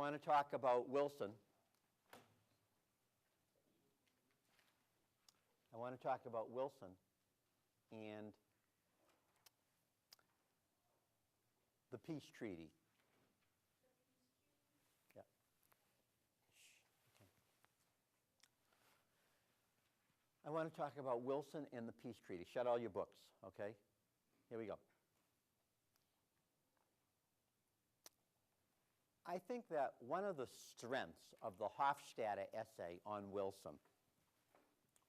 want to talk about Wilson. I want to talk about Wilson and the peace treaty. Yeah. Okay. I want to talk about Wilson and the peace treaty. Shut all your books, okay? Here we go. I think that one of the strengths of the Hofstadter essay on Wilson,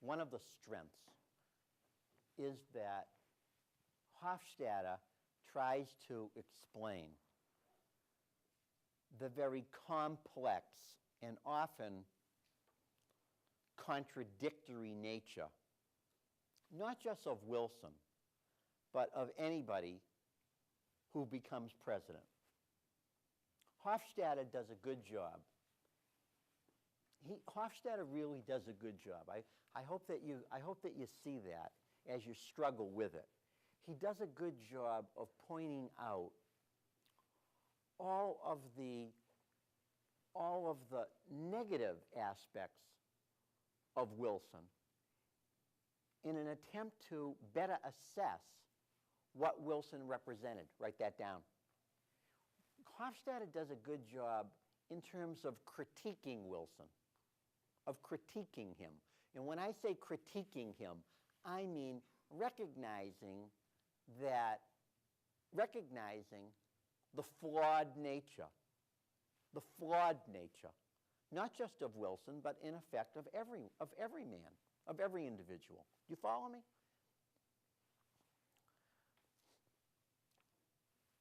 one of the strengths is that Hofstadter tries to explain the very complex and often contradictory nature, not just of Wilson, but of anybody who becomes president. Hofstadter does a good job. Hofstadter really does a good job. I hope that you see that as you struggle with it. He does a good job of pointing out all of the negative aspects of Wilson in an attempt to better assess what Wilson represented. Write that down. Hofstadter does a good job in terms of critiquing Wilson, of critiquing him. And when I say critiquing him, I mean recognizing the flawed nature, not just of Wilson, but in effect of every man, of every individual. Do you follow me?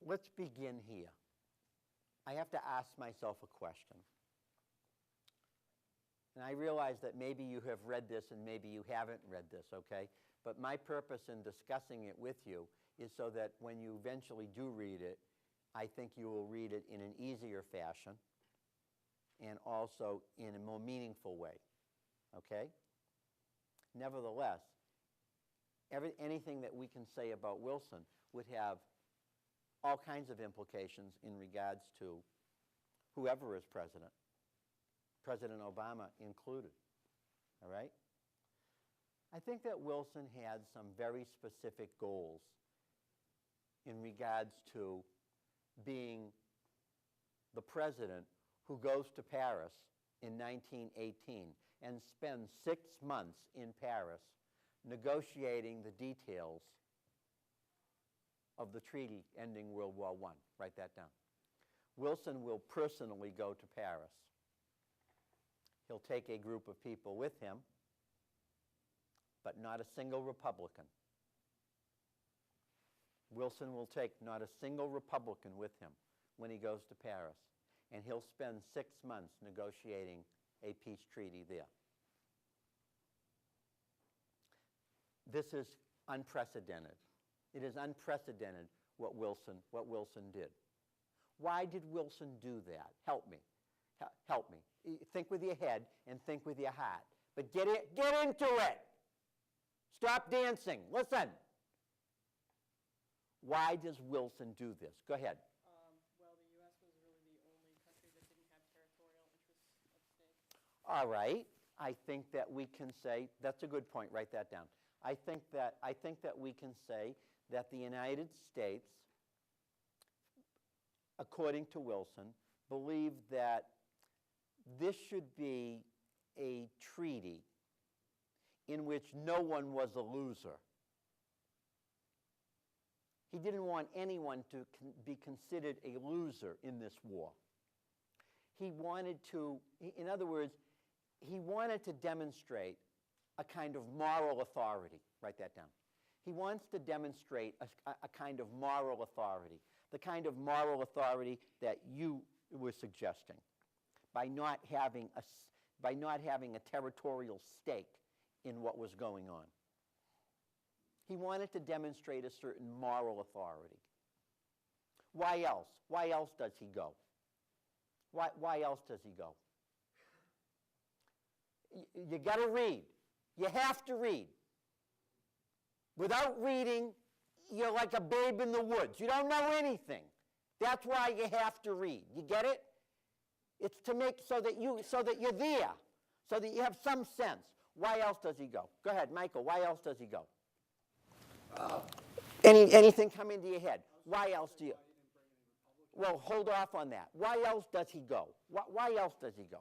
Let's begin here. I have to ask myself a question. And I realize that maybe you have read this and maybe you haven't read this, okay? But my purpose in discussing it with you is so that when you eventually do read it, I think you will read it in an easier fashion and also in a more meaningful way, okay? Nevertheless, anything that we can say about Wilson would have all kinds of implications in regards to whoever is president, President Obama included, all right? I think that Wilson had some very specific goals in regards to being the president who goes to Paris in 1918 and spends 6 months in Paris negotiating the details of the treaty ending World War I. Write that down. Wilson will personally go to Paris. He'll take a group of people with him, but not a single Republican. Wilson will take not a single Republican with him when he goes to Paris, and he'll spend 6 months negotiating a peace treaty there. This is unprecedented. It is unprecedented what Wilson did. Why did Wilson do that? Help me. Help me. Think with your head and think with your heart. But get into it. Stop dancing. Listen. Why does Wilson do this? Go ahead. Well, the U.S. was really the only country that didn't have territorial interests at stake. All right. I think that we can say, that's a good point. Write that down. I think that we can say that the United States, according to Wilson, believed that this should be a treaty in which no one was a loser. He didn't want anyone to be considered a loser in this war. He wanted to, in other words, he wanted to demonstrate a kind of moral authority. Write that down. He wants to demonstrate a kind of moral authority, the kind of moral authority that you were suggesting, by not having a territorial stake in what was going on. He wanted to demonstrate a certain moral authority. Why else? Why else does he go? Why else does he go? You got to read. You have to read. Without reading, you're like a babe in the woods. You don't know anything. That's why you have to read. You get it? It's to make so that you're there, so that you have some sense. Why else does he go? Go ahead, Michael. Why else does he go? Anything come into your head? Why else do you? Well, hold off on that. Why else does he go? Why else does he go?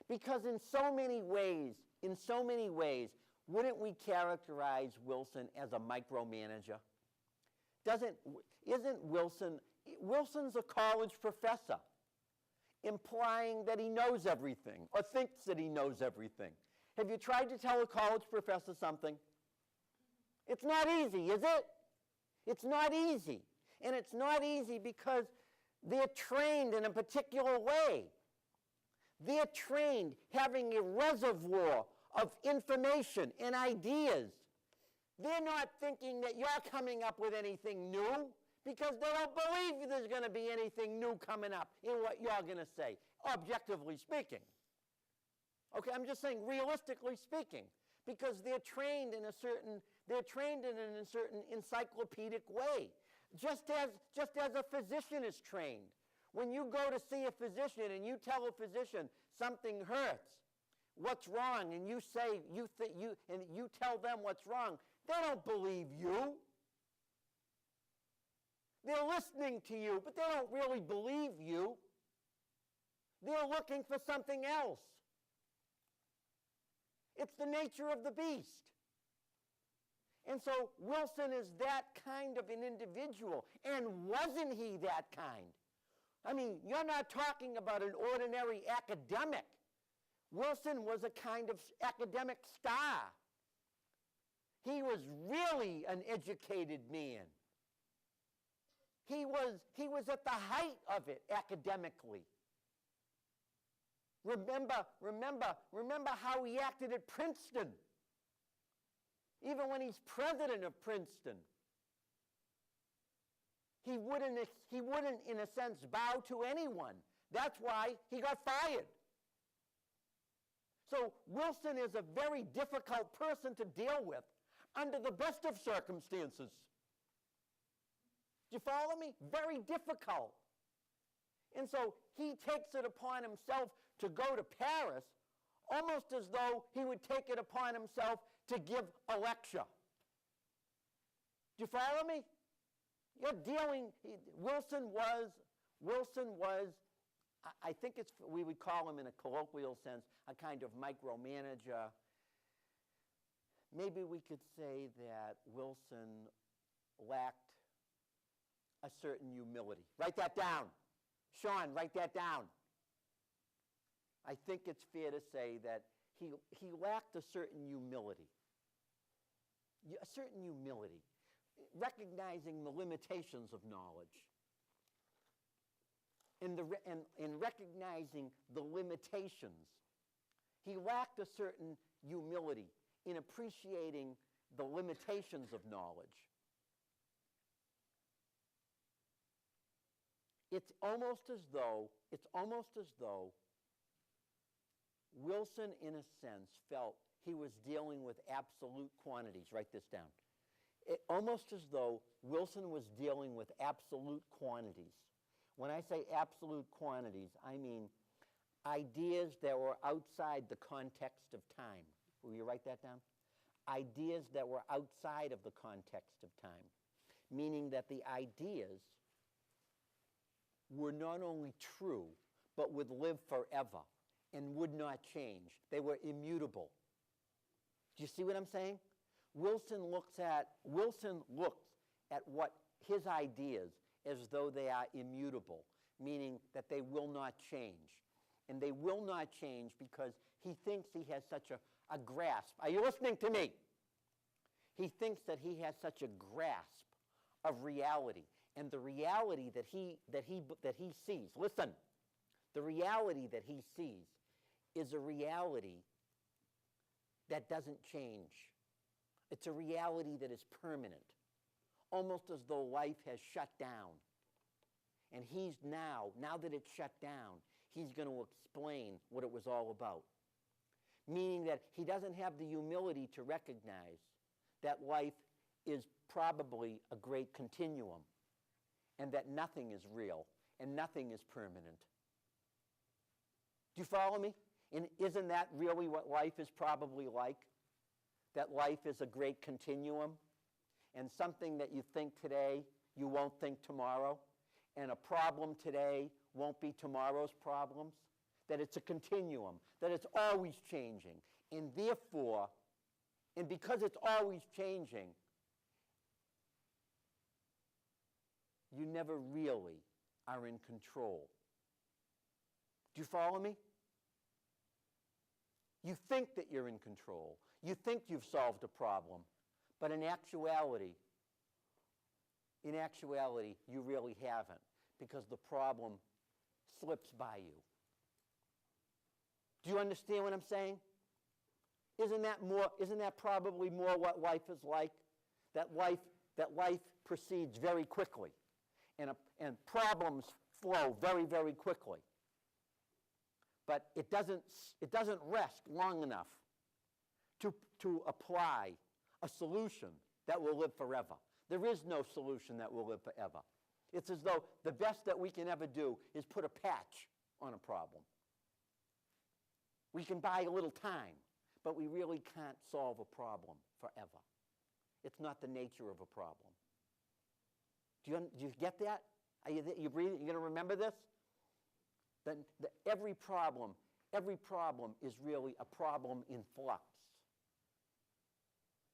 Because in so many ways, wouldn't we characterize Wilson as a micromanager? Isn't Wilson's a college professor, implying that he knows everything or thinks that he knows everything. Have you tried to tell a college professor something? It's not easy, is it? It's not easy. And it's not easy because they're trained in a particular way. They're trained having a reservoir of information and ideas. They're not thinking that you're coming up with anything new because they don't believe there's going to be anything new coming up in what you're going to say, objectively speaking. Okay, I'm just saying realistically speaking, because they're trained in a certain encyclopedic way. Just as a physician is trained. When you go to see a physician and you tell a physician something hurts, what's wrong, and you tell them what's wrong, they don't believe you. They're listening to you, but they don't really believe you. They're looking for something else. It's the nature of the beast. And so Wilson is that kind of an individual. And wasn't he that kind? I mean, you're not talking about an ordinary academic. Wilson was a kind of academic star. He was really an educated man. He was at the height of it academically. Remember how he acted at Princeton. Even when he's president of Princeton. He wouldn't, in a sense, bow to anyone. That's why he got fired. So Wilson is a very difficult person to deal with under the best of circumstances. Do you follow me? Very difficult. And so he takes it upon himself to go to Paris almost as though he would take it upon himself to give a lecture. Do you follow me? Wilson was, I think we would call him in a colloquial sense, a kind of micromanager. Maybe we could say that Wilson lacked a certain humility. Write that down. Sean, write that down. I think it's fair to say that he lacked a certain humility. A certain humility. Recognizing the limitations of knowledge. And recognizing the limitations. He lacked a certain humility in appreciating the limitations of knowledge. It's almost as though Wilson, in a sense, felt he was dealing with absolute quantities. Write this down. Almost as though Wilson was dealing with absolute quantities. When I say absolute quantities, I mean ideas that were outside the context of time. Will you write that down? Ideas that were outside of the context of time. Meaning that the ideas were not only true, but would live forever and would not change. They were immutable. Do you see what I'm saying? Wilson looks at what his ideas as though they are immutable, meaning that they will not change. And they will not change because he thinks he has such a grasp. Are you listening to me? He thinks that he has such a grasp of reality. And the reality that he sees, listen, the reality that he sees is a reality that doesn't change. It's a reality that is permanent, almost as though life has shut down. And he's now that it's shut down, he's going to explain what it was all about. Meaning that he doesn't have the humility to recognize that life is probably a great continuum and that nothing is real and nothing is permanent. Do you follow me? And isn't that really what life is probably like? That life is a great continuum, and something that you think today, you won't think tomorrow, and a problem today won't be tomorrow's problems? That it's a continuum, that it's always changing, and therefore, and because it's always changing, you never really are in control. Do you follow me? You think that you're in control. You think you've solved a problem, but in actuality, you really haven't, because the problem slips by you. Do you understand what I'm saying? Isn't that probably more what life is like? That life proceeds very quickly, and problems flow very, very quickly. But it doesn't rest long enough to apply a solution that will live forever. There is no solution that will live forever. It's as though the best that we can ever do is put a patch on a problem. We can buy a little time, but we really can't solve a problem forever. It's not the nature of a problem. Do you get that? Are you breathing? You going to remember this? That every problem is really a problem in flux.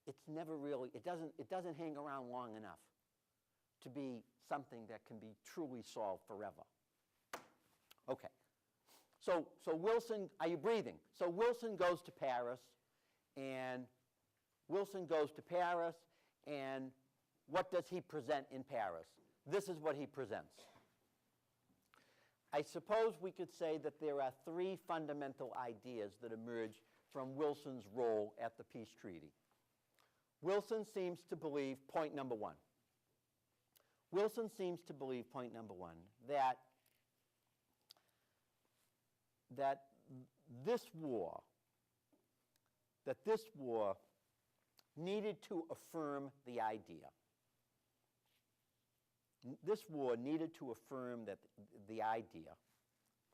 It's never really, it doesn't hang around long enough to be something that can be truly solved forever. Okay. So Wilson, are you breathing? So Wilson goes to Paris, and what does he present in Paris? This is what he presents. I suppose we could say that there are three fundamental ideas that emerge from Wilson's role at the peace treaty. Wilson seems to believe, point number one, that this war needed to affirm the idea. This war needed to affirm the idea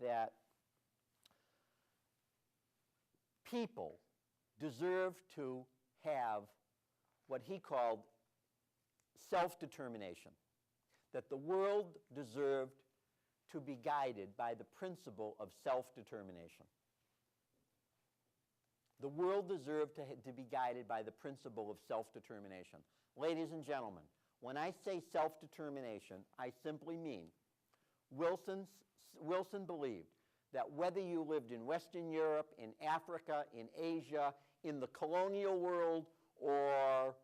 that people deserve to have what he called self-determination, that the world deserved to be guided by the principle of self-determination. The world deserved to be guided by the principle of self-determination. Ladies and gentlemen, when I say self-determination, I simply mean Wilson believed that whether you lived in Western Europe, in Africa, in Asia, in the colonial world, or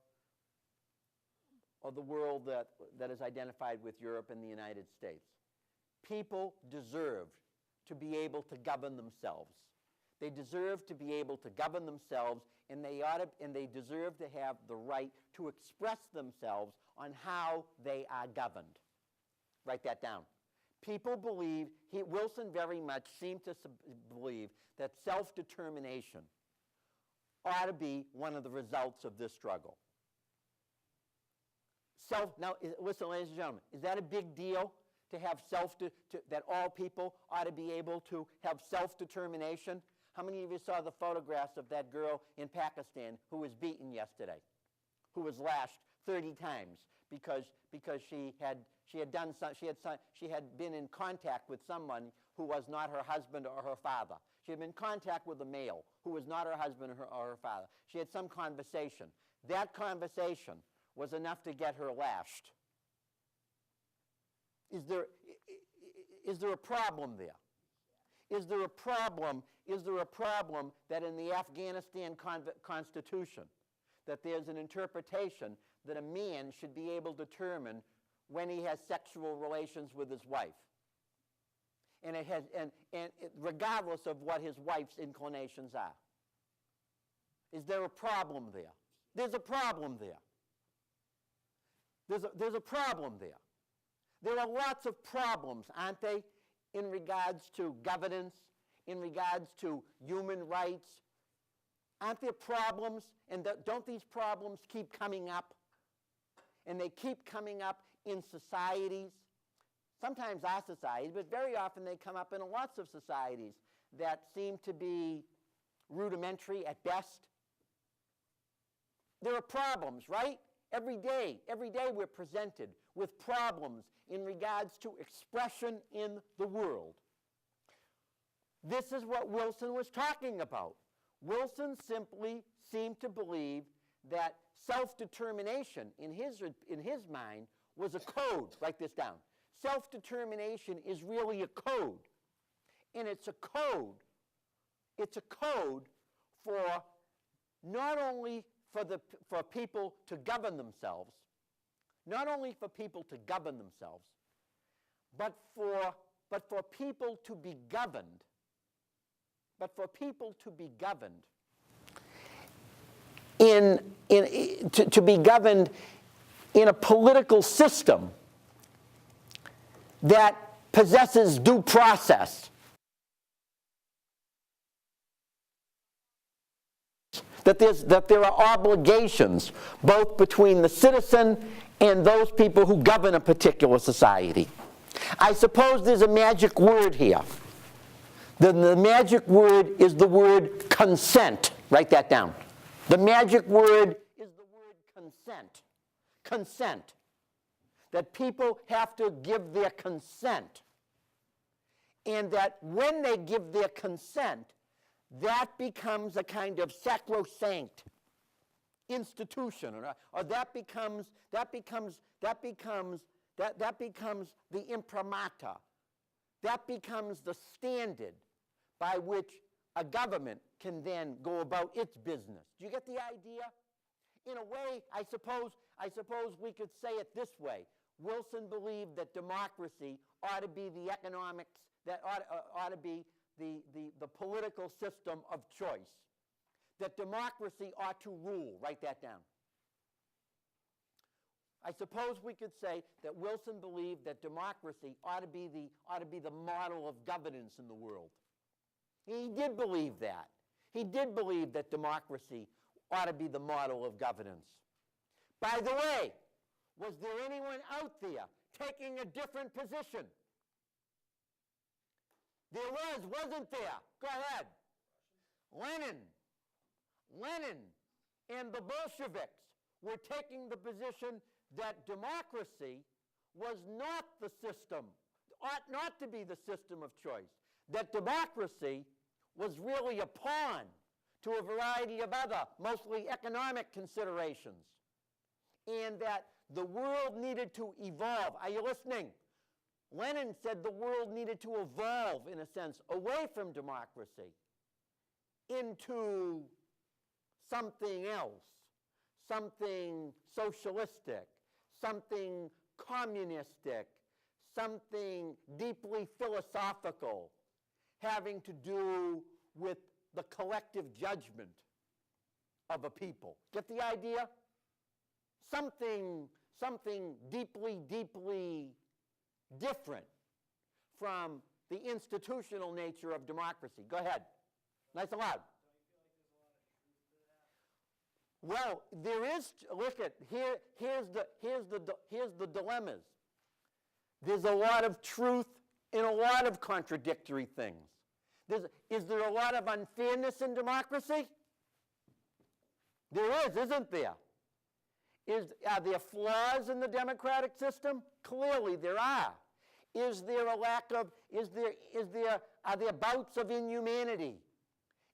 the world that is identified with Europe and the United States, people deserved to be able to govern themselves. They deserve to be able to govern themselves, and they deserve to have the right to express themselves on how they are governed. Write that down. People believe, Wilson very much seemed to believe that self-determination ought to be one of the results of this struggle. Now, listen, ladies and gentlemen, is that a big deal to have that all people ought to be able to have self-determination? How many of you saw the photographs of that girl in Pakistan who was beaten yesterday, who was lashed 30 times because she had been in contact with someone who was not her husband or her father. She had been in contact with a male who was not her husband or her father. She had some conversation. That conversation was enough to get her lashed. Is there a problem there? Is there a problem that in the Afghanistan Constitution, that there's an interpretation that a man should be able to determine when he has sexual relations with his wife? And regardless of what his wife's inclinations are. Is there a problem there? There's a problem there. There's a problem there. There are lots of problems, aren't they, in regards to governance, in regards to human rights? Aren't there problems? And don't these problems keep coming up? And they keep coming up in societies. Sometimes our societies, but very often they come up in lots of societies. that seem to be rudimentary at best. There are problems, right? Every day we're presented with problems in regards to expression in the world. This is what Wilson was talking about. Wilson simply seemed to believe that self-determination in his mind was a code. Write this down. Self-determination is really a code. And it's a code. It's a code for not only for people to govern themselves, not only for people to govern themselves, but for people to be governed. But for people to be governed to be governed in a political system that possesses due process. That there are obligations both between the citizen and those people who govern a particular society. I suppose there's a magic word here. The magic word is the word consent. Write that down. The magic word is the word consent. Consent. That people have to give their consent. And that when they give their consent, that becomes a kind of sacrosanct institution, or that becomes the imprimatur. That becomes the standard by which a government can then go about its business. Do you get the idea? In a way, I suppose we could say it this way. Wilson believed that democracy ought to be the economics, that ought to be the political system of choice. That democracy ought to rule. Write that down. I suppose we could say that Wilson believed that democracy ought to be the model of governance in the world. He did believe that. He did believe that democracy ought to be the model of governance. By the way, was there anyone out there taking a different position? There was, wasn't there? Go ahead. Lenin and the Bolsheviks were taking the position that democracy was not the system, ought not to be the system of choice. That democracy was really a pawn to a variety of other, mostly economic considerations. And that the world needed to evolve. Are you listening? Lenin said the world needed to evolve, in a sense, away from democracy into something else, something socialistic, something communistic, something deeply philosophical, having to do with the collective judgment of a people. Get the idea? Something deeply, deeply different from the institutional nature of democracy. Go ahead. Nice and loud. Well, there is, look at, here's the dilemmas. There's a lot of truth in a lot of contradictory things. Is there a lot of unfairness in democracy? There is, isn't there? Are there flaws in the democratic system? Clearly there are. Is there a lack of, are there bouts of inhumanity?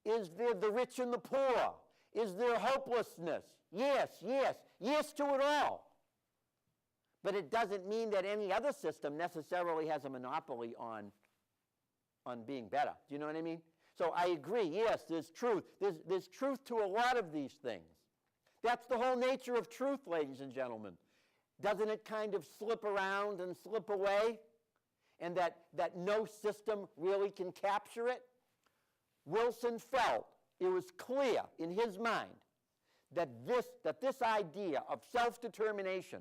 Is there the rich and the poor? Is there hopelessness? Yes to it all. But it doesn't mean that any other system necessarily has a monopoly on being better. Do you know what I mean? So I agree, yes, there's truth. There's truth to a lot of these things. That's the whole nature of truth, ladies and gentlemen. Doesn't it kind of slip around and slip away? And that no system really can capture it? Wilson felt it was clear in his mind that this idea of self-determination,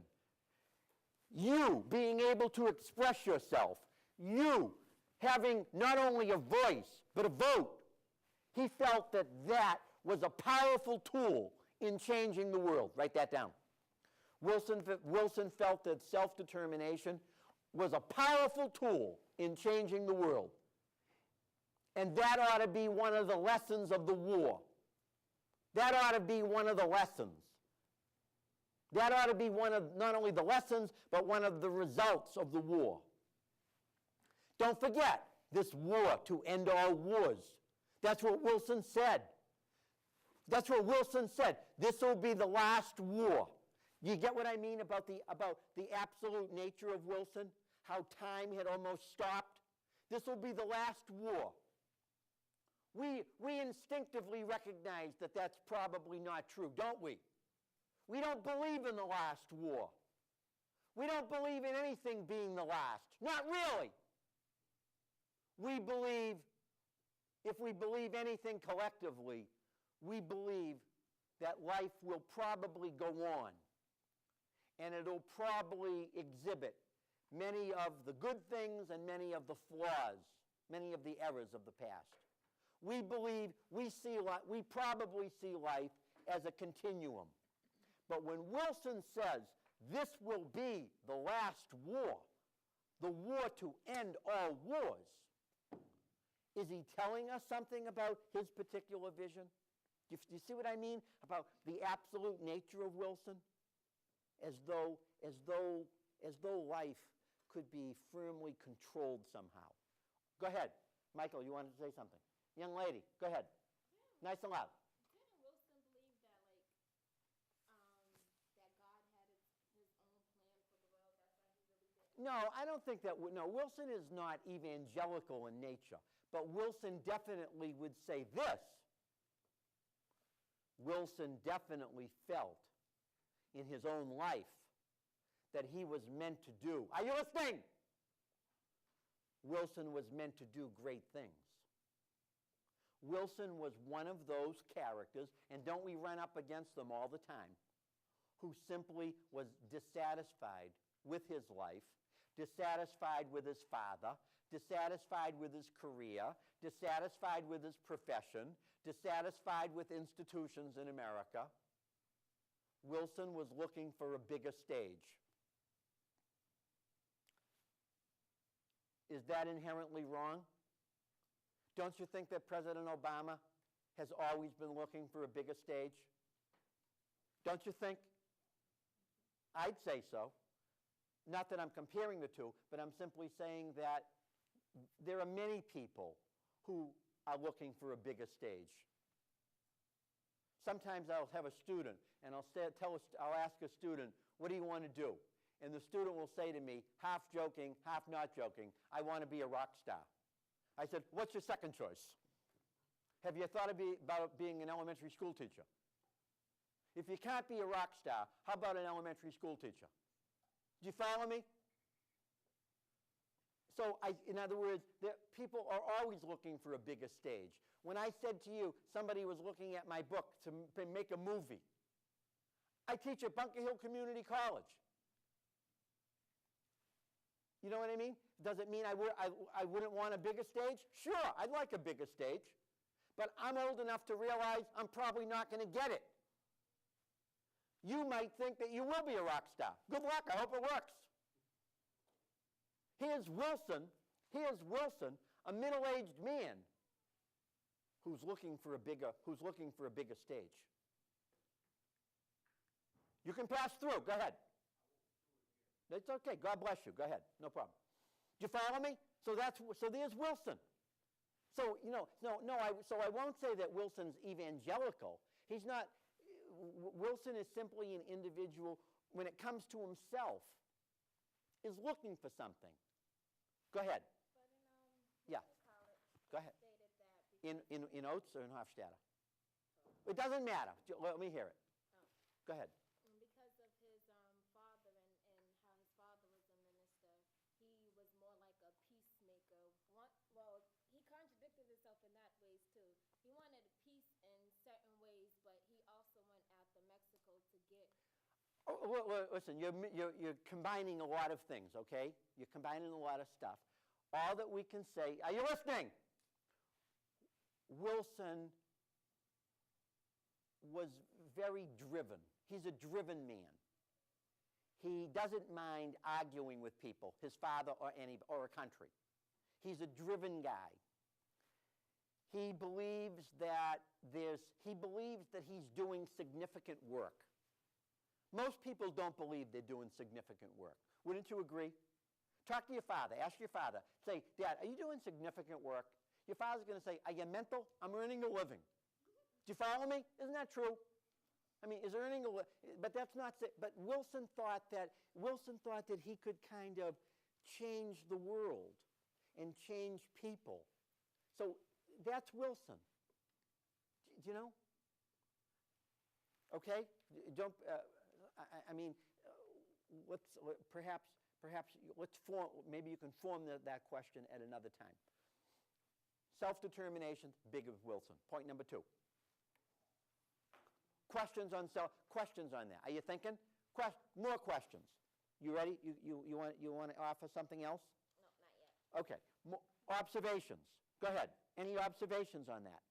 you being able to express yourself, you having not only a voice but a vote, he felt that was a powerful tool in changing the world. Write that down. Wilson felt that self-determination was a powerful tool in changing the world. And that ought to be one of the lessons of the war. That ought to be one of the lessons. That ought to be one of not only the lessons, but one of the results of the war. Don't forget, this war to end all wars. That's what Wilson said. That's what Wilson said. This will be the last war. You get what I mean about the absolute nature of Wilson? How time had almost stopped? This will be the last war. We instinctively recognize that that's probably not true, don't we? We don't believe in the last war. We don't believe in anything being the last. Not really. We believe, if we believe anything collectively, we believe that life will probably go on. And it'll probably exhibit many of the good things and many of the flaws, many of the errors of the past. We believe, we probably see life as a continuum. But when Wilson says this will be the last war, the war to end all wars, is he telling us something about his particular vision? Do you see what I mean about the absolute nature of Wilson? As though life could be firmly controlled somehow. Go ahead. Michael, you wanted to say something? Young lady, go ahead. Yeah. Nice and loud. Didn't Wilson believe that, that God had his own plan for the world? That's why he really did. No, I don't think that. No, Wilson is not evangelical in nature. But Wilson definitely would say this. Wilson definitely felt in his own life that he was meant to do. Are you listening? Wilson was meant to do great things. Wilson was one of those characters, and don't we run up against them all the time, who simply was dissatisfied with his life, dissatisfied with his father, dissatisfied with his career, dissatisfied with his profession, dissatisfied with institutions in America. Wilson was looking for a bigger stage. Is that inherently wrong? Don't you think that President Obama has always been looking for a bigger stage? Don't you think? I'd say so. Not that I'm comparing the two, but I'm simply saying that there are many people who are looking for a bigger stage. Sometimes I'll have a student, and I'll ask a student, what do you want to do? And the student will say to me, half joking, half not joking, I want to be a rock star. I said, what's your second choice? Have you thought about being an elementary school teacher? If you can't be a rock star, how about an elementary school teacher? Do you follow me? So, in other words, people are always looking for a bigger stage. When I said to you, somebody was looking at my book to make a movie. I teach at Bunker Hill Community College. You know what I mean? Does it mean I wouldn't want a bigger stage? Sure, I'd like a bigger stage. But I'm old enough to realize I'm probably not going to get it. You might think that you will be a rock star. Good luck, I hope it works. Here's Wilson, a middle-aged man who's looking for a bigger stage. You can pass through, go ahead. That's okay, God bless you, go ahead, no problem. Do you follow me? So there's Wilson. So, I won't say that Wilson's evangelical. He's not. Wilson is simply an individual, when it comes to himself, is looking for something. Go ahead. But Yeah. college Go ahead. stated that In Oates or in Hofstadter? It doesn't matter. Let me hear it. Go ahead. because of his father and how his father was a minister, he was more like a peacemaker. He contradicted himself in that ways too. He wanted peace in certain ways, but he also went after Mexico to get. Listen, you're combining a lot of things, okay? You're combining a lot of stuff. All that we can say, are you listening? Wilson was very driven. He's a driven man. He doesn't mind arguing with people, his father or a country. He's a driven guy. he believes that he's doing significant work. Most people don't believe they're doing significant work. Wouldn't you agree? Talk to your father. Ask your father. Say, Dad, are you doing significant work? Your father's going to say, are you mental? I'm earning a living. Do you follow me? Isn't that true? I mean, is earning a living, but that's not, but Wilson thought that he could kind of change the world and change people. So that's Wilson. Do you know? Okay? Don't, perhaps maybe you can form that question at another time. Self-determination, big of Wilson. Point number 2. Questions on that. Are you thinking? More questions. You ready? You want to offer something else? No, not yet. Okay. Observations. Go ahead. Any observations on that?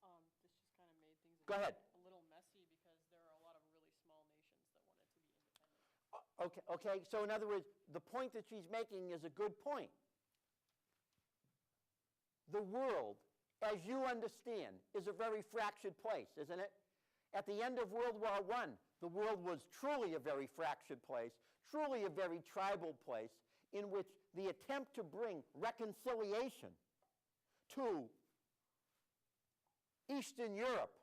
This just kind of made things Go ahead. a little messy because there are a lot of really small nations that wanted to be independent. Okay. So in other words, the point that she's making is a good point. The world, as you understand, is a very fractured place, isn't it? At the end of World War I, the world was truly a very fractured place, truly a very tribal place, in which the attempt to bring reconciliation to Eastern Europe,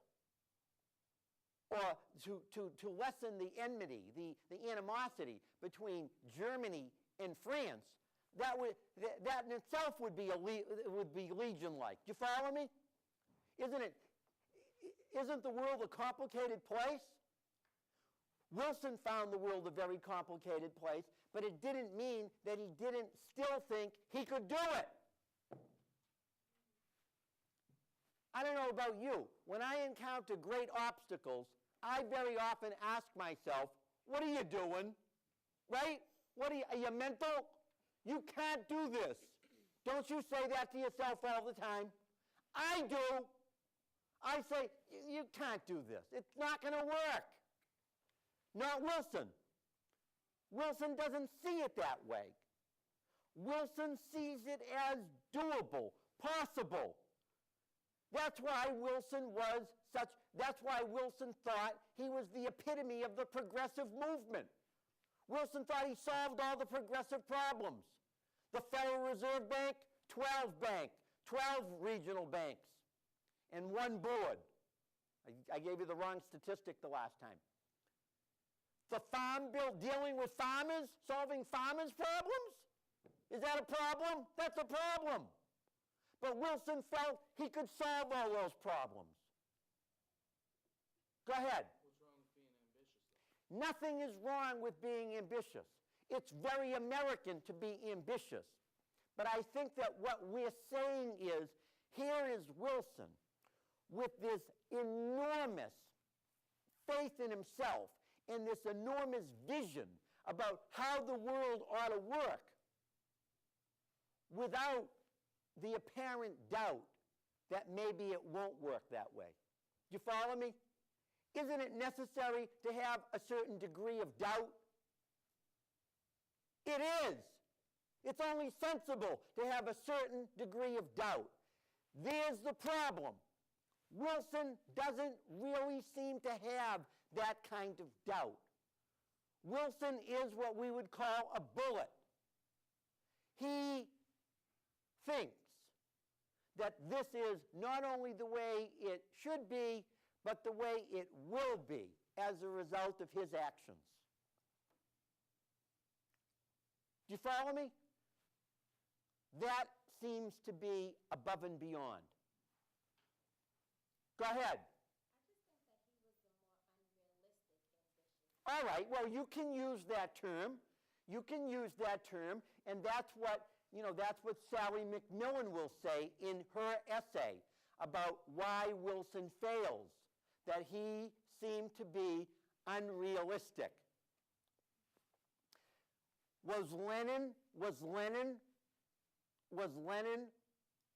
or to lessen the enmity, the animosity between Germany and France, that in itself would be legion-like. Do you follow me? Isn't the world a complicated place? Wilson found the world a very complicated place, but it didn't mean that he didn't still think he could do it. I don't know about you. When I encounter great obstacles, I very often ask myself, what are you doing? Right? Are you mental? You can't do this. Don't you say that to yourself all the time? I do. I say, you can't do this. It's not going to work. Not Wilson. Wilson doesn't see it that way. Wilson sees it as doable, possible. That's why Wilson thought he was the epitome of the progressive movement. Wilson thought he solved all the progressive problems. The Federal Reserve Bank, 12 regional banks, and 1 board. I gave you the wrong statistic the last time. The Farm Bill, dealing with farmers, solving farmers' problems? Is that a problem? That's a problem. But Wilson felt he could solve all those problems. Go ahead. What's wrong with being ambitious, though? Nothing is wrong with being ambitious. It's very American to be ambitious. But I think that what we're saying is, here is Wilson with this enormous faith in himself and this enormous vision about how the world ought to work without the apparent doubt that maybe it won't work that way. Do you follow me? Isn't it necessary to have a certain degree of doubt? It is. It's only sensible to have a certain degree of doubt. There's the problem. Wilson doesn't really seem to have that kind of doubt. Wilson is what we would call a bullet. He thinks that this is not only the way it should be, but the way it will be as a result of his actions. Do you follow me? That seems to be above and beyond. Go ahead. I just think that he was a more unrealistic ambition. All right, well, you can use that term. You can use that term, and that's what Sally McMillan will say in her essay about why Wilson fails, that he seemed to be unrealistic. Was Lenin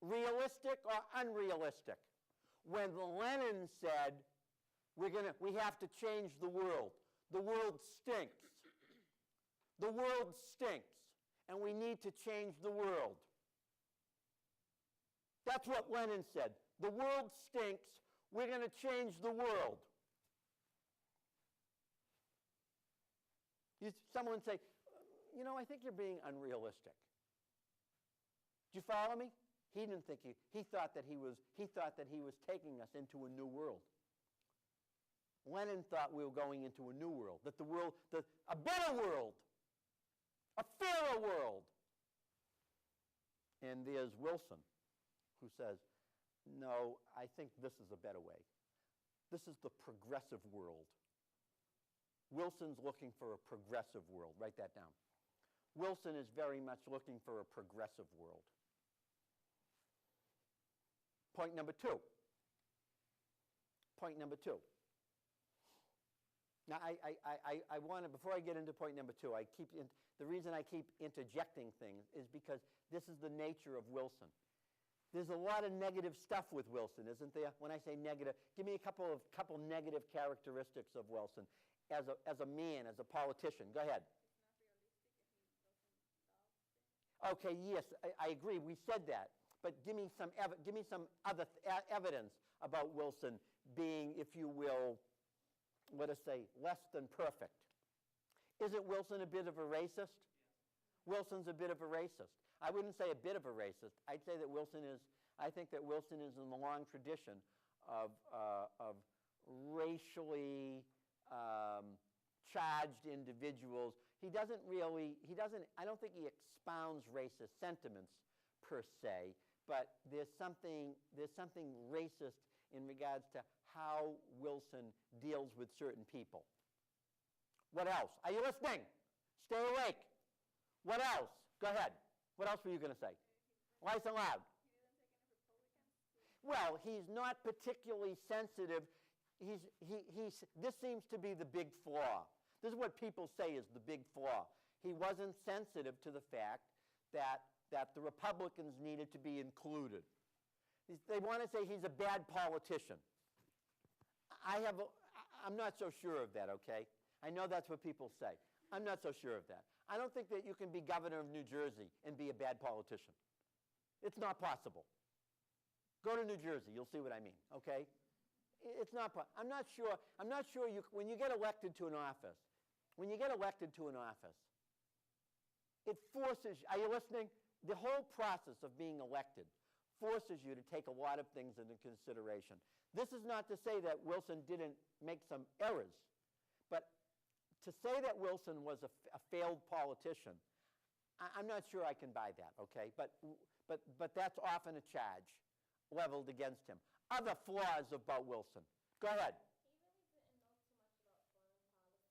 realistic or unrealistic? When Lenin said, we have to change the world. The world stinks. The world stinks, and we need to change the world. That's what Lenin said. the world stinks, we're going to change the world. Someone say, you know, I think you're being unrealistic. Do you follow me? He didn't think he thought that he was taking us into a new world. Lenin thought we were going into a new world, that the world, a better world, a fairer world. And there's Wilson, who says, no, I think this is a better way. This is the progressive world. Wilson's looking for a progressive world. Write that down. Wilson is very much looking for a progressive world. Point number two. Point number two. Now, I want to, before I get into point number two, the reason I keep interjecting things is because this is the nature of Wilson. There's a lot of negative stuff with Wilson, isn't there? When I say negative, give me a couple negative characteristics of Wilson as a man, as a politician. Go ahead. Okay, yes, I agree. We said that. But give me some other evidence about Wilson being, if you will, let us say, less than perfect. Isn't Wilson a bit of a racist? Yes. Wilson's a bit of a racist. I wouldn't say a bit of a racist. I think that Wilson is in the long tradition of racially charged individuals. I don't think he expounds racist sentiments per se, but there's something racist in regards to how Wilson deals with certain people. What else? Are you listening? Stay awake. What else? Go ahead. What else were you going to say? Nice and loud. Well, he's not particularly sensitive. This seems to be the big flaw. This is what people say is the big flaw. He wasn't sensitive to the fact that the Republicans needed to be included. They want to say he's a bad politician. I'm not so sure of that, okay? I know that's what people say. I'm not so sure of that. I don't think that you can be governor of New Jersey and be a bad politician. It's not possible. Go to New Jersey, you'll see what I mean, okay? It's not possible. I'm not sure when you get elected to an office, it forces, are you listening? The whole process of being elected forces you to take a lot of things into consideration. This is not to say that Wilson didn't make some errors, but to say that Wilson was a failed politician, I'm not sure I can buy that, okay? But that's often a charge leveled against him. Other flaws about Wilson. Go ahead. He really didn't know too much about foreign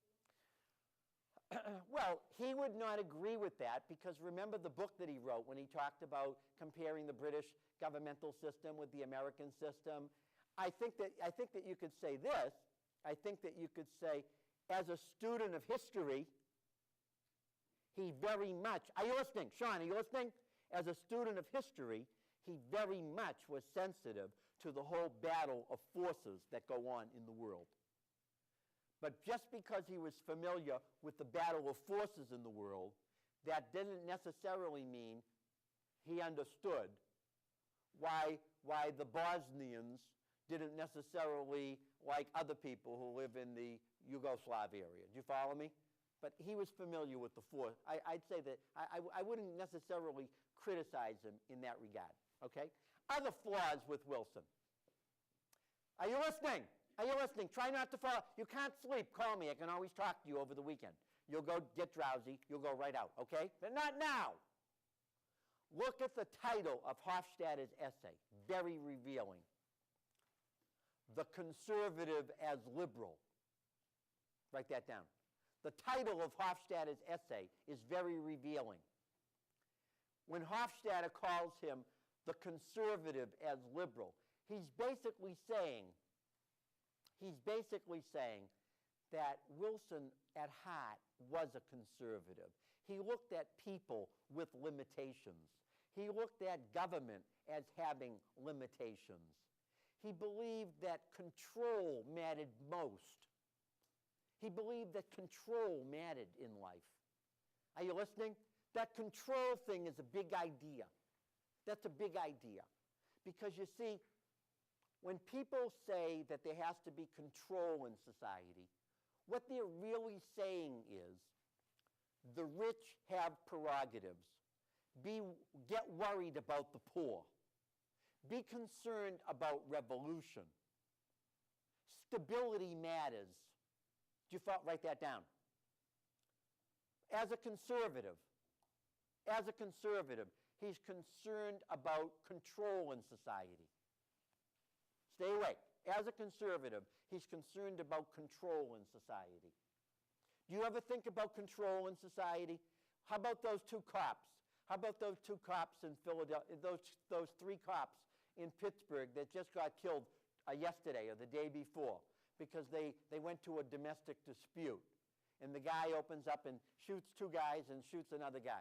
policy. Well, he would not agree with that because remember the book that he wrote when he talked about comparing the British governmental system with the American system. I think that you could say this. I think that you could say, as a student of history, he very much, are you listening? Sean, are you listening? As a student of history, he very much was sensitive to the whole battle of forces that go on in the world. But just because he was familiar with the battle of forces in the world, that didn't necessarily mean he understood why the Bosnians didn't necessarily like other people who live in the Yugoslav area. Do you follow me? But he was familiar with the force. I'd say that I wouldn't necessarily criticize him in that regard. Okay? Other flaws with Wilson. Are you listening? Are you listening? Try not to fall. You can't sleep. Call me. I can always talk to you over the weekend. You'll go get drowsy. You'll go right out. Okay? But not now. Look at the title of Hofstadter's essay. Very revealing. The Conservative as Liberal. Write that down. The title of Hofstadter's essay is very revealing. When Hofstadter calls him the conservative as liberal, he's basically saying that Wilson at heart was a conservative. He looked at people with limitations. He looked at government as having limitations. He believed that control mattered most. He believed that control mattered in life. Are you listening? That control thing is a big idea. That's a big idea. Because you see, when people say that there has to be control in society, what they're really saying is the rich have prerogatives. Get worried about the poor. Be concerned about revolution. Stability matters. Did you write that down? As a conservative, he's concerned about control in society. Stay awake. As a conservative, he's concerned about control in society. Do you ever think about control in society? How about those two cops? How about those two cops in Philadelphia, those three cops in Pittsburgh that just got killed yesterday or the day before because they went to a domestic dispute, and the guy opens up and shoots two guys and shoots another guy.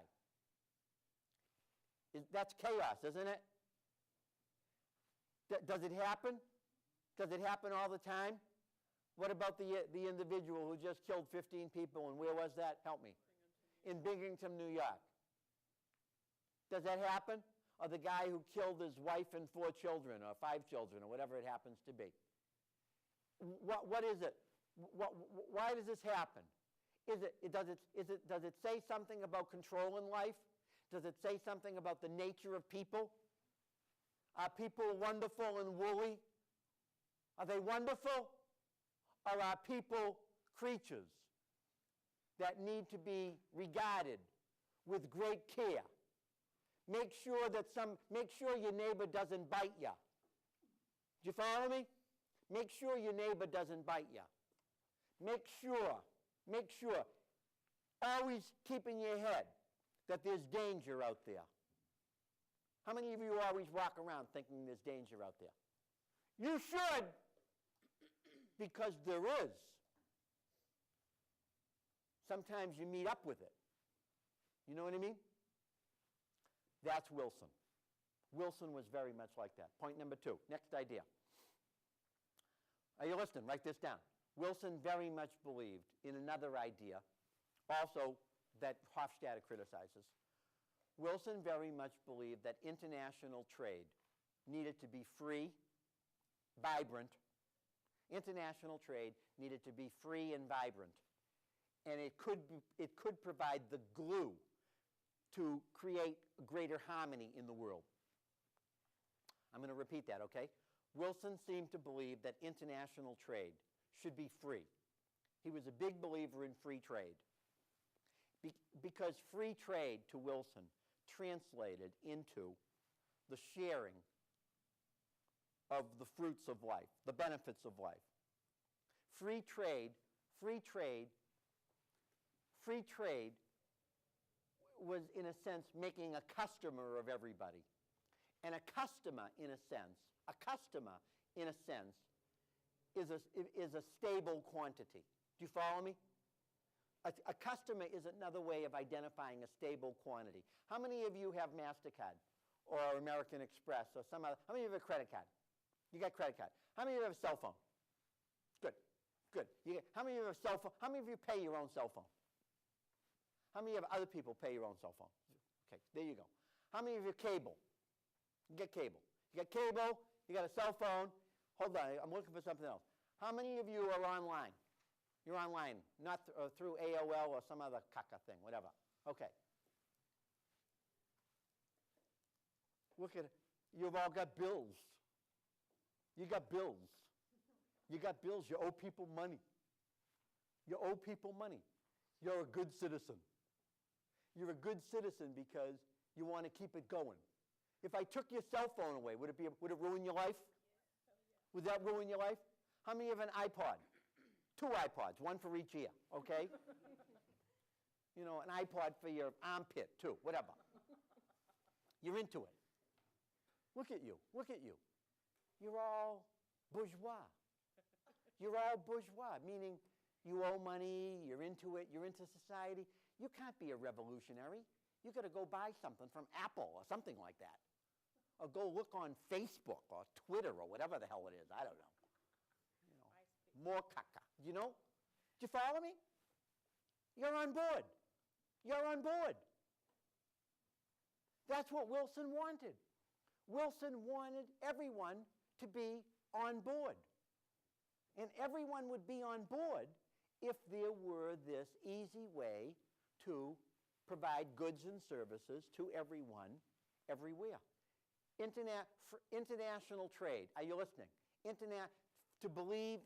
That's chaos, isn't it? Does it happen? Does it happen all the time? What about the individual who just killed 15 people, and where was that? Help me. In Binghamton, New York. Does that happen? Or the guy who killed his wife and 4 children, or 5 children, or whatever it happens to be. What is it? Why does this happen? Does it say something about control in life? Does it say something about the nature of people? Are people wonderful and woolly? Are they wonderful? Or are people creatures that need to be regarded with great care? Make sure your neighbor doesn't bite you. Do you follow me? Make sure your neighbor doesn't bite you. Make sure. Always keep in your head that there's danger out there. How many of you always walk around thinking there's danger out there? You should, because there is. Sometimes you meet up with it. You know what I mean? That's Wilson. Wilson was very much like that. Point number 2. Next idea. Are you listening? Write this down. Wilson very much believed in another idea, also that Hofstadter criticizes. Wilson very much believed that international trade needed to be free, vibrant. International trade needed to be free and vibrant. And it could provide the glue to create greater harmony in the world. I'm going to repeat that, okay? Wilson seemed to believe that international trade should be free. He was a big believer in free trade. Because free trade, to Wilson, translated into the sharing of the fruits of life, the benefits of life. Free trade was, in a sense, making a customer of everybody. And a customer, in a sense, is a stable quantity. Do you follow me? A customer is another way of identifying a stable quantity. How many of you have MasterCard or American Express or some other? How many of you have a credit card? You got credit card. How many of you have a cell phone? Good. How many of you have a cell phone? How many of you pay your own cell phone? How many of other people pay your own cell phone? Okay, there you go. How many of you have cable? You get cable. You got cable, you got a cell phone. Hold on, I'm looking for something else. How many of you are online? You're online, not through AOL or some other caca thing, whatever. Okay. Look at it. You've all got bills. You got bills. You got bills. You owe people money. You owe people money. You're a good citizen. You're a good citizen because you want to keep it going. If I took your cell phone away, would it ruin your life? Would that ruin your life? How many have an iPod? 2 iPods, 1 for each ear, okay? You know, an iPod for your armpit too, whatever. You're into it. Look at you. You're all bourgeois. You're all bourgeois, meaning you owe money, you're into it, you're into society. You can't be a revolutionary. You got to go buy something from Apple or something like that. Or go look on Facebook or Twitter or whatever the hell it is. I don't know. More caca. You know? Do you follow me? You're on board. That's what Wilson wanted. Wilson wanted everyone to be on board. And everyone would be on board if there were this easy way to provide goods and services to everyone, everywhere. International trade. Are you listening? To believe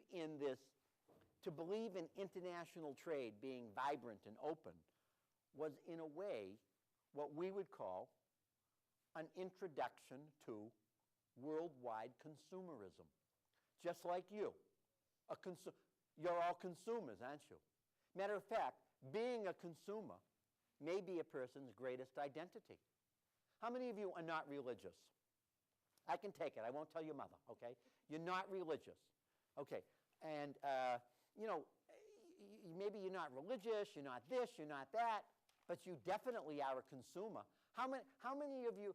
in international trade being vibrant and open was, in a way, what we would call an introduction to worldwide consumerism. Just like you. You're all consumers, aren't you? Matter of fact, being a consumer may be a person's greatest identity. How many of you are not religious? I can take it. I won't tell your mother, okay? You're not religious. Okay. And, maybe you're not religious, you're not this, you're not that, but you definitely are a consumer. How many of you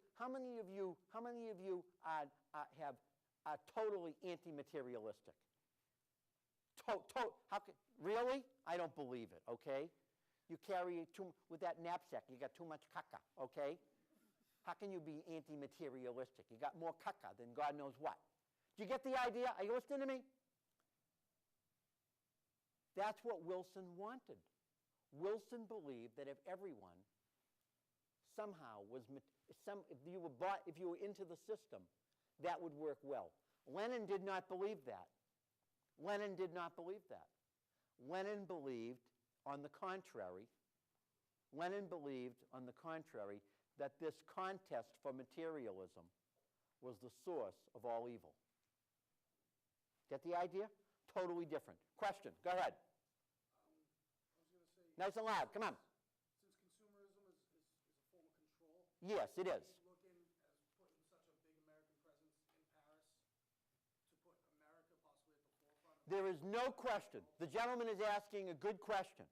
are totally anti-materialistic? Really? I don't believe it, okay? You carry with that knapsack, you got too much caca, okay? How can you be anti-materialistic? You got more caca than God knows what. Do you get the idea? Are you listening to me? That's what Wilson wanted. Wilson believed that if everyone somehow was, if you were into the system, that would work well. Lenin did not believe that. Lenin did not believe that. Lenin believed, on the contrary, that this contest for materialism was the source of all evil. Get the idea? Totally different. Question. Go ahead. I was going to say... Nice and loud. Come on. Since consumerism is a form of control... Yes, it is. Looking as putting such a big American presence in Paris to put America possibly at the forefront... There is no question. The gentleman is asking a good question.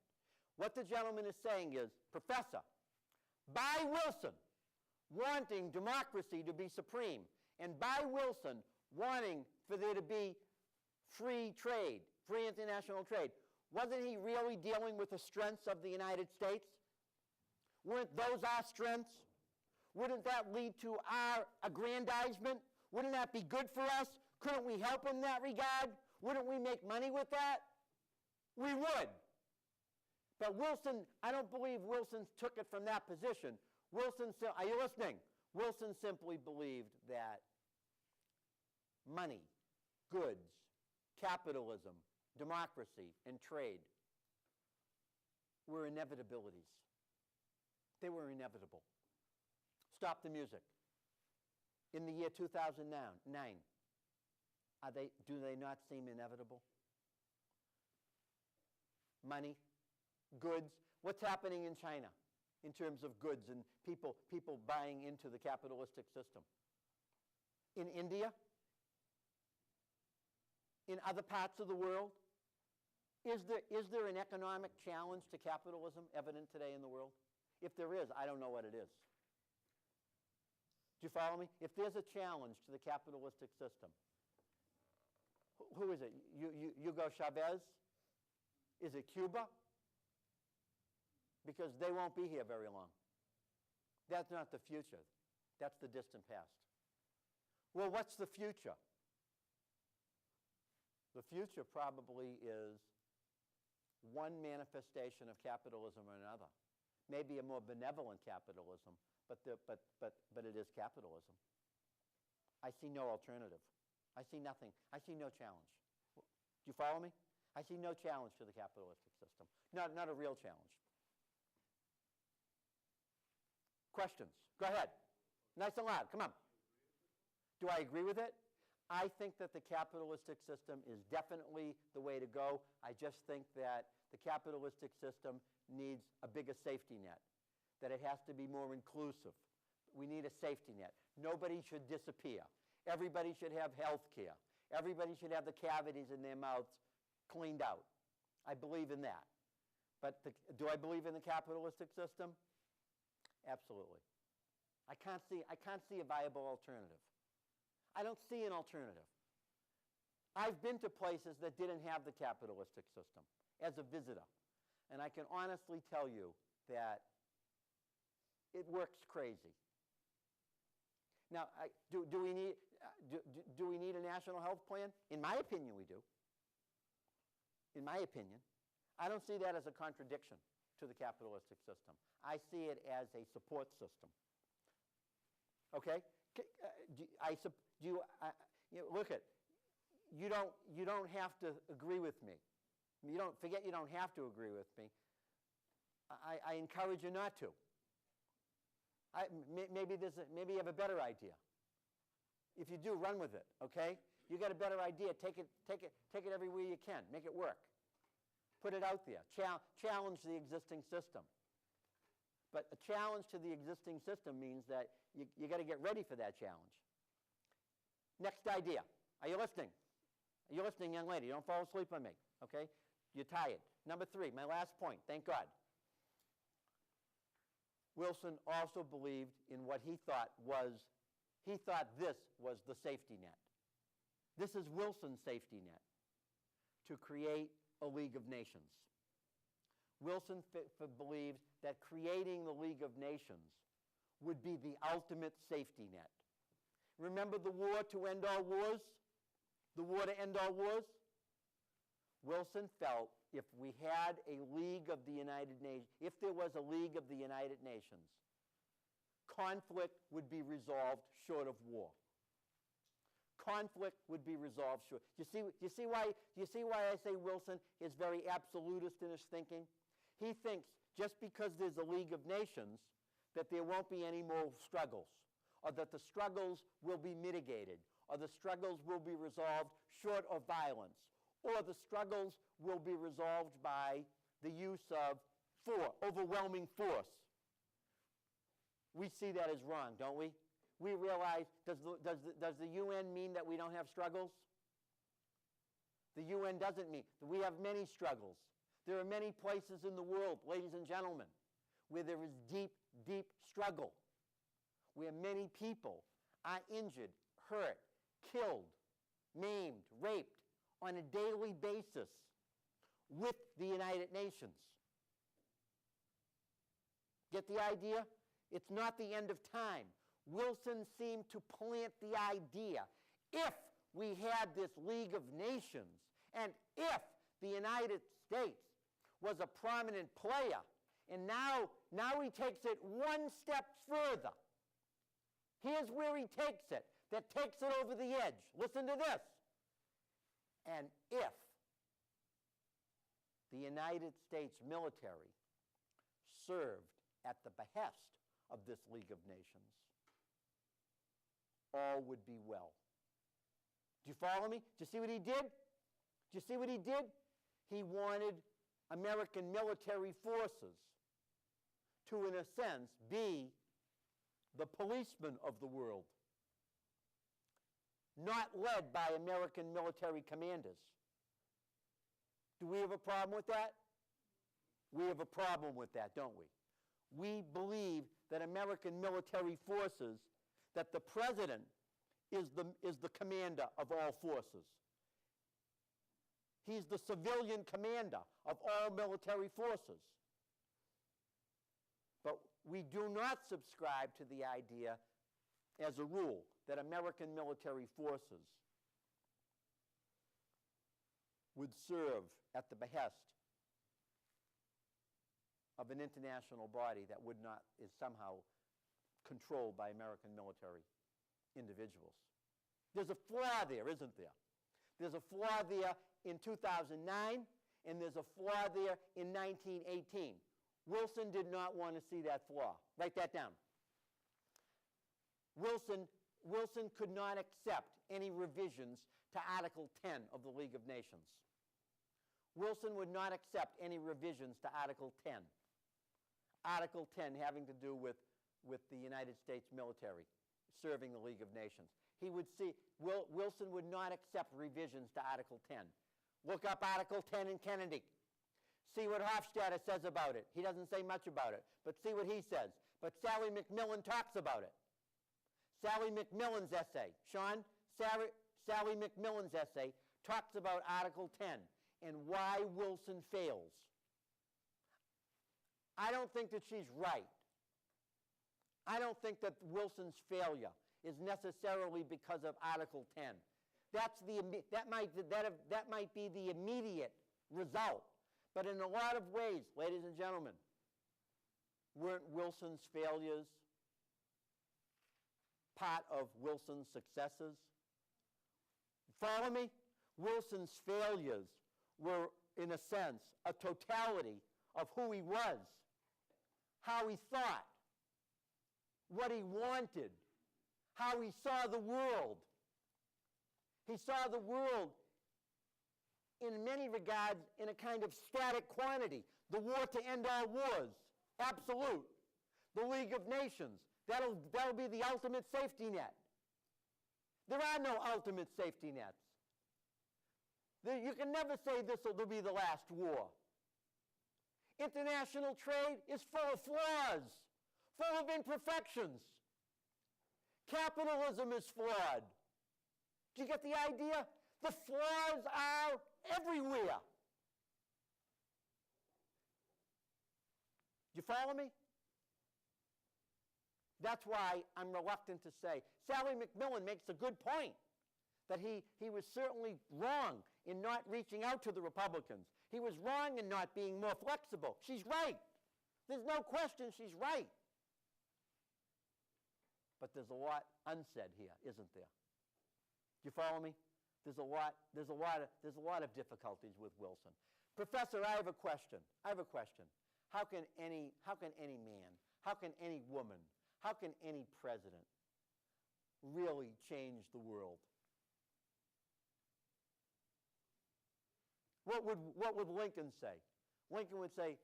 What the gentleman is saying is, Professor, by Wilson wanting democracy to be supreme, and by Wilson wanting for there to be free trade, free international trade, wasn't he really dealing with the strengths of the United States? Weren't those our strengths? Wouldn't that lead to our aggrandizement? Wouldn't that be good for us? Couldn't we help in that regard? Wouldn't we make money with that? We would. But Wilson, I don't believe Wilson took it from that position. Are you listening? Wilson simply believed that money, goods, capitalism, democracy, and trade were inevitabilities. They were inevitable. Stop the music. In the year 2009, do they not seem inevitable? Money, goods. What's happening in China in terms of goods and people buying into the capitalistic system? In India? In other parts of the world? Is there an economic challenge to capitalism evident today in the world? If there is, I don't know what it is. Do you follow me? If there's a challenge to the capitalistic system, who is it? Hugo Chavez? Is it Cuba? Because they won't be here very long. That's not the future. That's the distant past. Well, what's the future? The future probably is one manifestation of capitalism or another. Maybe a more benevolent capitalism, but it is capitalism. I see no alternative. I see nothing. I see no challenge. Do you follow me? I see no challenge to the capitalistic system. Not a real challenge. Questions? Go ahead. Nice and loud. Come on. Do I agree with it? I think that the capitalistic system is definitely the way to go. I just think that the capitalistic system needs a bigger safety net, that it has to be more inclusive. We need a safety net. Nobody should disappear. Everybody should have health care. Everybody should have the cavities in their mouths cleaned out. I believe in that. But do I believe in the capitalistic system? Absolutely. I can't see a viable alternative. I don't see an alternative. I've been to places that didn't have the capitalistic system as a visitor, and I can honestly tell you that it works crazy. Now, do we need, Do we need a national health plan? In my opinion, we do. In my opinion. I don't see that as a contradiction to the capitalistic system. I see it as a support system. Okay? Look at, you don't have to agree with me. You don't have to agree with me. I encourage you not to. Maybe you have a better idea. If you do, run with it. Okay? You got a better idea. Take it everywhere you can. Make it work. Put it out there. Challenge the existing system. But a challenge to the existing system means that you got to get ready for that challenge. Next idea. Are you listening? Are you listening, young lady? Don't fall asleep on me. Okay? You're tired. Number 3, my last point. Thank God. Wilson also believed in what he thought this was the safety net. This is Wilson's safety net, to create a League of Nations. Wilson believed that creating the League of Nations would be the ultimate safety net. Remember the war to end all wars? The war to end all wars? Wilson felt if we had a League of the United Nations, if there was a League of the United Nations, conflict would be resolved short of war. Conflict would be resolved short. You see why I say Wilson is very absolutist in his thinking? He thinks just because there's a League of Nations that there won't be any more struggles, or that the struggles will be mitigated, or the struggles will be resolved short of violence, or the struggles will be resolved by the use of overwhelming force. We see that as wrong, don't we? We realize, does the UN mean that we don't have struggles? The UN doesn't mean. We have many struggles. There are many places in the world, ladies and gentlemen, where there is deep, deep struggle, where many people are injured, hurt, killed, maimed, raped on a daily basis with the United Nations. Get the idea? It's not the end of time. Wilson seemed to plant the idea, if we had this League of Nations, and if the United States was a prominent player, and now he takes it one step further. Here's where he takes it, that takes it over the edge. Listen to this. And if the United States military served at the behest of this League of Nations, all would be well. Do you follow me? Do you see what he did? Do you see what he did? He wanted American military forces to, in a sense, be the policemen of the world, not led by American military commanders. Do we have a problem with that? We have a problem with that, don't we? We believe that American military forces, that the president is the commander of all forces. He's the civilian commander of all military forces. But we do not subscribe to the idea, as a rule, that American military forces would serve at the behest of an international body that is somehow controlled by American military individuals. There's a flaw there, isn't there? There's a flaw there in 2009, and there's a flaw there in 1918. Wilson did not want to see that flaw. Write that down. Wilson could not accept any revisions to Article 10 of the League of Nations. Wilson would not accept any revisions to Article 10. Article 10 having to do with the United States military serving the League of Nations. Wilson would not accept revisions to Article 10. Look up Article 10 in Kennedy. See what Hofstadter says about it. He doesn't say much about it, but see what he says. But Sally McMillan talks about it. Sally McMillan's essay, Sean, Sally McMillan's essay talks about Article 10 and why Wilson fails. I don't think that she's right. I don't think that Wilson's failure is necessarily because of Article 10. That might be the immediate result. But in a lot of ways, ladies and gentlemen, weren't Wilson's failures part of Wilson's successes? Follow me? Wilson's failures were, in a sense, a totality of who he was, how he thought, what he wanted, how he saw the world. He saw the world, in many regards, in a kind of static quantity. The war to end all wars, absolute. The League of Nations, that'll be the ultimate safety net. There are no ultimate safety nets. You can never say this will be the last war. International trade is full of flaws, full of imperfections. Capitalism is flawed. Do you get the idea? The flaws are everywhere. Do you follow me? That's why I'm reluctant to say. Sally McMillan makes a good point that he was certainly wrong in not reaching out to the Republicans. He was wrong in not being more flexible. She's right. There's no question she's right. But there's a lot unsaid here, isn't there? Do you follow me? There's a lot of difficulties with Wilson. Professor, I have a question. How can any man, how can any woman, how can any president really change the world? What would Lincoln say? Lincoln would say,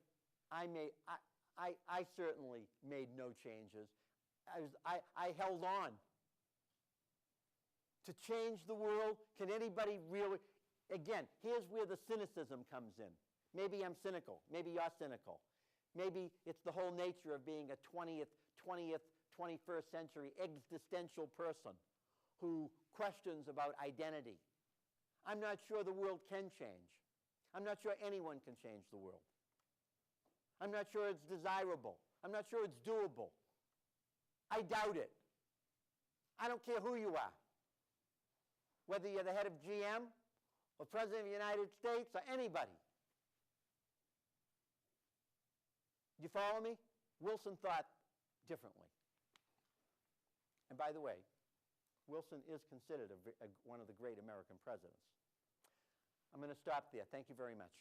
I certainly made no changes. I held on. To change the world, can anybody really? Again, here's where the cynicism comes in. Maybe I'm cynical. Maybe you're cynical. Maybe it's the whole nature of being a 21st century existential person who questions about identity. I'm not sure the world can change. I'm not sure anyone can change the world. I'm not sure it's desirable. I'm not sure it's doable. I doubt it. I don't care who you are. Whether you're the head of GM or President of the United States or anybody. Do you follow me? Wilson thought differently. And by the way, Wilson is considered one of the great American presidents. I'm going to stop there. Thank you very much.